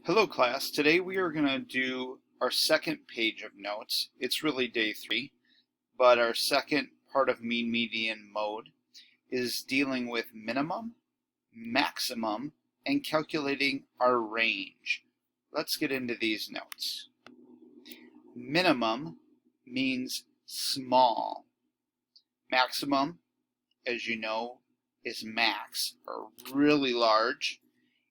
Hello class, today we are going to do our second page of notes. It's really day 3, but our second part of mean median mode is dealing with minimum, maximum, and calculating our range. Let's get into these notes. Minimum means small. Maximum, as you know, is max, or really large.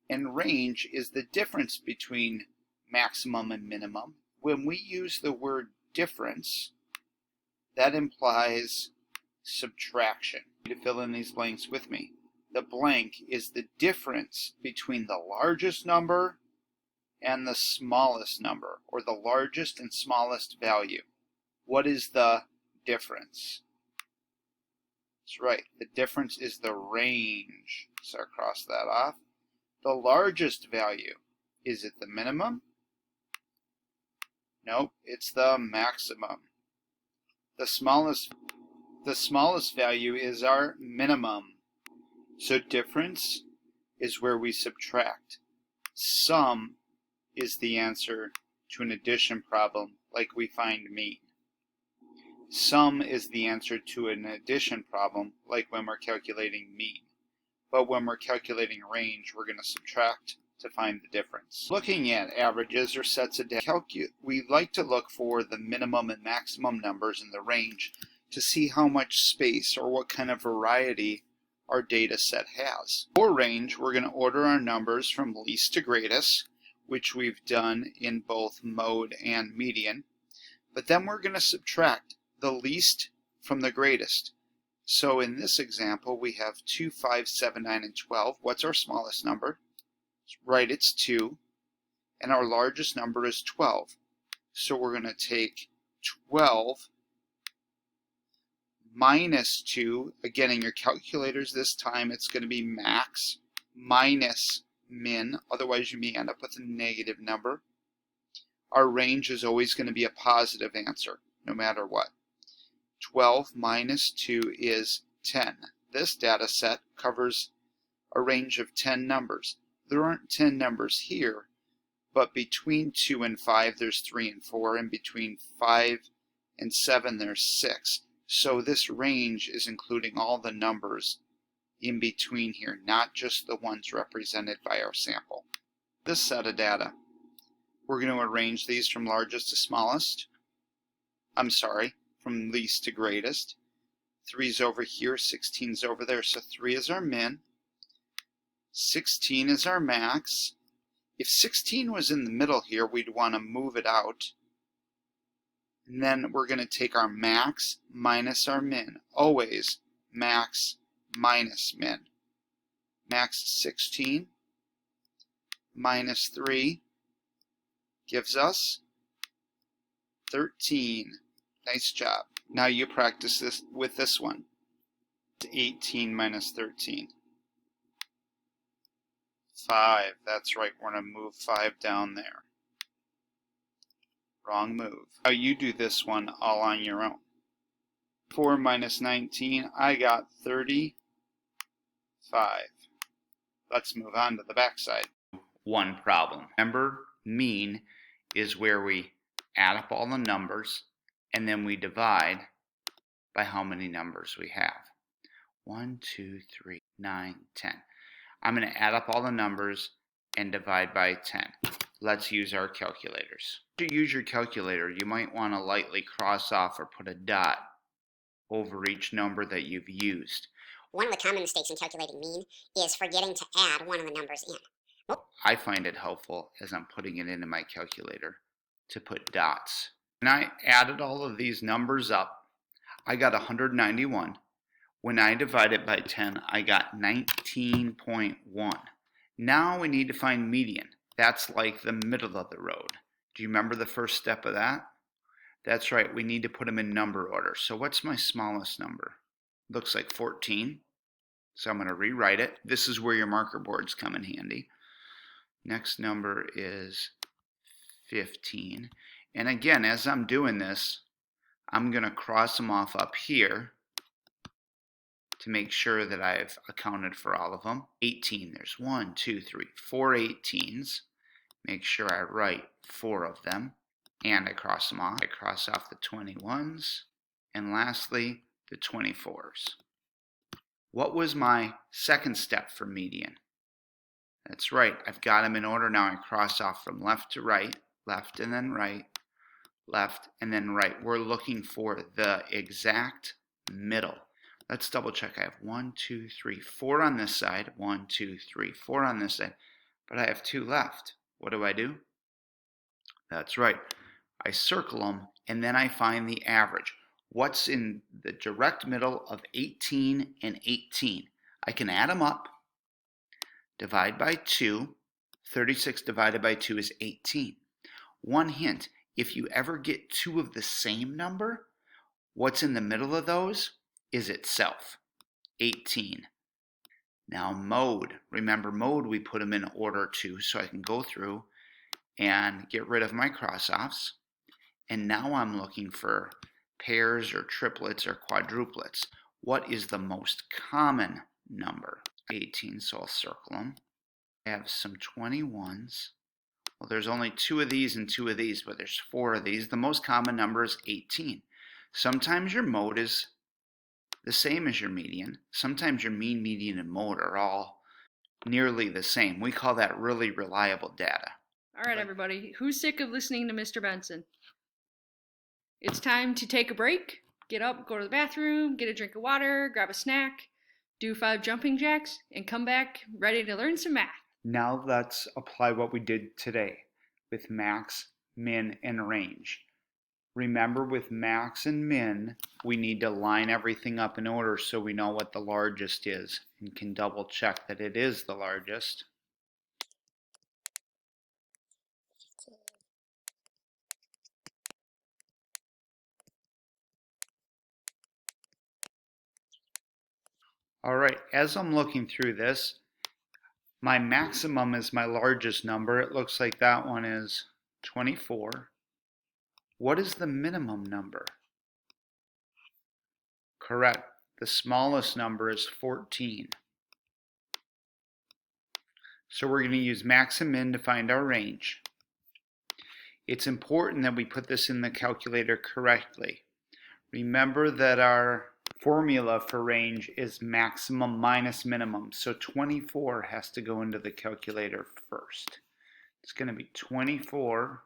And range is the difference between maximum and minimum. When we use the word difference, that implies subtraction. You need to fill in these blanks with me. The blank is the difference between the largest number and the smallest number, or the largest and smallest value. What is the difference? That's right, the difference is the range. So I'll cross that off. The largest value, is it the minimum? Nope, it's the maximum. The smallest value is our minimum. So difference is where we subtract. Sum is the answer to an addition problem like we find mean. Sum is the answer to an addition problem like when we're calculating mean. But when we're calculating range, we're going to subtract to find the difference. Looking at averages or sets of data, we like to look for the minimum and maximum numbers in the range to see how much space or what kind of variety our data set has. For range, we're going to order our numbers from least to greatest, which we've done in both mode and median. But then we're going to subtract the least from the greatest. So in this example, we have 2, 5, 7, 9, and 12. What's our smallest number? Right, it's 2. And our largest number is 12. So we're going to take 12 minus 2. Again, in your calculators this time, it's going to be max minus min. Otherwise, you may end up with a negative number. Our range is always going to be a positive answer, no matter what. 12 minus 2 is 10. This data set covers a range of 10 numbers. There aren't 10 numbers here, but between 2 and 5 there's 3 and 4, and between 5 and 7 there's 6. So this range is including all the numbers in between here, not just the ones represented by our sample. This set of data, we're going to arrange these from largest to smallest. From least to greatest. 3's over here, 16's over there, so 3 is our min. 16 is our max. If 16 was in the middle here, we'd want to move it out. And then we're going to take our max minus our min. Always max minus min. Max is 16 minus 3 gives us 13. Nice job. Now you practice this with this one. 18 minus 13. 5. That's right. We're going to move 5 down there. Wrong move. Now you do this one all on your own. 4 minus 19. I got 35. Let's move on to the back side. One problem. Remember, mean is where we add up all the numbers and then we divide by how many numbers we have. 1, 2, 3, 9, 10. I'm going to add up all the numbers and divide by 10. Let's use our calculators. To use your calculator, you might want to lightly cross off or put a dot over each number that you've used. One of the common mistakes in calculating mean is forgetting to add one of the numbers in. I find it helpful as I'm putting it into my calculator to put dots. When I added all of these numbers up, I got 191. When I divide it by 10, I got 19.1. Now we need to find median. That's like the middle of the road. Do you remember the first step of that? That's right, we need to put them in number order. So what's my smallest number? Looks like 14. So I'm going to rewrite it. This is where your marker boards come in handy. Next number is 15. And again, as I'm doing this, I'm going to cross them off up here to make sure that I've accounted for all of them. 18, there's 1, 2, 3, 4 18s. Make sure I write 4 of them, and I cross them off. I cross off the 21s, and lastly, the 24s. What was my second step for median? That's right, I've got them in order now. I cross off from left to right, left and then right, left and then right. We're looking for the exact middle. Let's double check. I have 1, 2, 3, 4 on this side. 1, 2, 3, 4 on this side. But I have 2 left. What do? That's right. I circle them and then I find the average. What's in the direct middle of 18 and 18? I can add them up. Divide by 2. 36 divided by 2 is 18. One hint, if you ever get 2 of the same number, what's in the middle of those is itself, 18. Now mode, remember mode, we put them in order too, so I can go through and get rid of my cross-offs. And now I'm looking for pairs or triplets or quadruplets. What is the most common number? 18, so I'll circle them. I have some 21s. Well, there's only 2 of these and 2 of these, but there's 4 of these. The most common number is 18. Sometimes your mode is the same as your median. Sometimes your mean, median, and mode are all nearly the same. We call that really reliable data. All right, everybody. Who's sick of listening to Mr. Benson? It's time to take a break, get up, go to the bathroom, get a drink of water, grab a snack, do 5 jumping jacks, and come back ready to learn some math. Now let's apply what we did today with max, min, and range. Remember, with max and min, we need to line everything up in order so we know what the largest is and can double check that it is the largest. All right, as I'm looking through this, my maximum is my largest number. It looks like that one is 24. What is the minimum number? Correct. The smallest number is 14. So we're going to use max and min to find our range. It's important that we put this in the calculator correctly. Remember that our formula for range is maximum minus minimum. So 24 has to go into the calculator first. It's going to be 24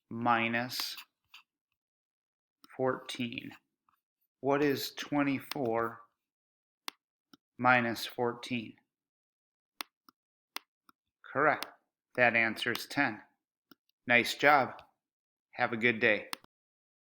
minus 14. What is 24 minus 14? Correct. That answer is 10. Nice job. Have a good day.